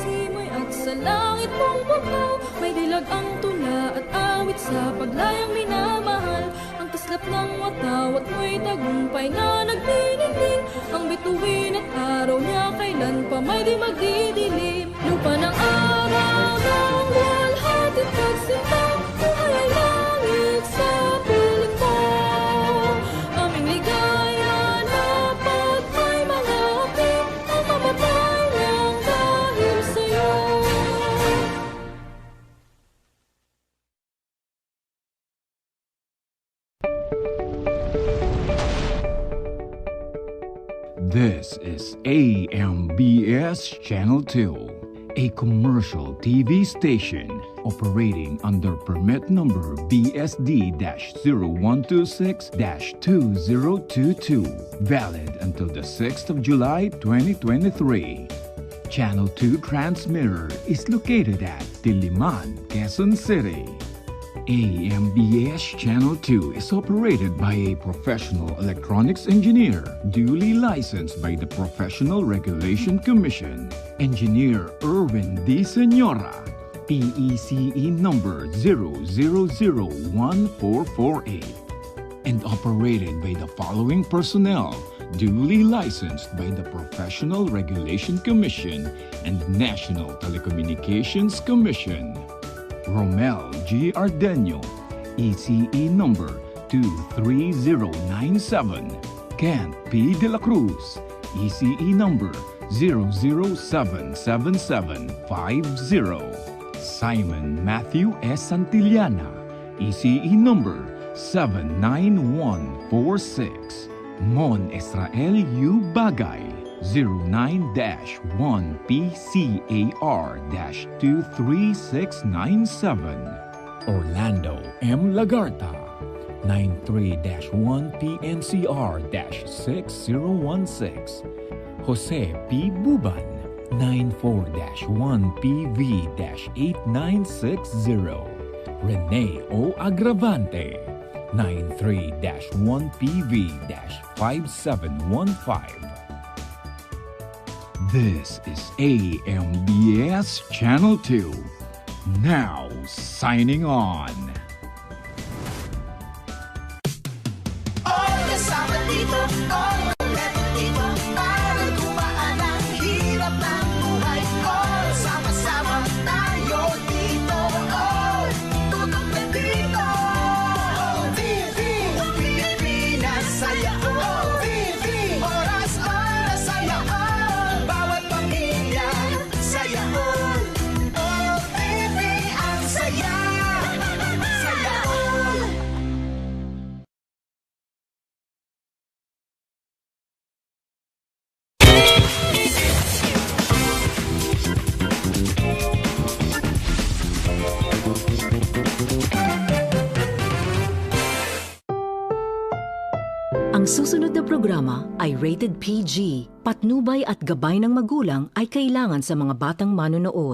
simoy at sa langit mong bughaw. May dilag ang tula at awit sa paglayang minamahal. Ang kislap ng watawat mo'y tagumpay na nagniningning. Ang bituin at araw niya kailan pa may di magdidilim. Lupa ng araw ng walhating pagsinta, buhay ay langit sa piling mo. Aming ligaya na pag may mga api, ang mamatay lang dahil sa'yo. This is AMBS Channel 2, a commercial TV station operating under permit number BSD-0126-2022, valid until the 6th of July 2023. Channel 2 transmitter is located at Diliman, Quezon City. AMBS Channel 2 is operated by a professional electronics engineer, duly licensed by the Professional Regulation Commission. Engineer Erwin D. Senora, PECE number 0001448. And operated by the following personnel, duly licensed by the Professional Regulation Commission and National Telecommunications Commission. Romel G. Ardenio, ECE number 23097. Kent P. De La Cruz, ECE number 0077750. Simon Matthew S. Santillana, ECE number 79146. Mon Israel U. Bagay, 09-1PCAR-23697. Orlando M. Lagarta, 93-1PNCR-6016. Jose P. Buban, 94-1PV-8960. Rene O. Agravante, 93-1PV-5715. This is AMBS Channel 2, now signing on. All kasama dito, all kompleto dito, para gumaan ang hirap ng buhay. All sama-sama tayo dito, all tutok na dito. TV, Pilipinas, saya all TV, oras-oras saya all, bawat pamilya, saya all. All TV ang saya, saya all. Ang susunod na programa ay rated PG. Patnubay at gabay ng magulang ay kailangan sa mga batang manonood.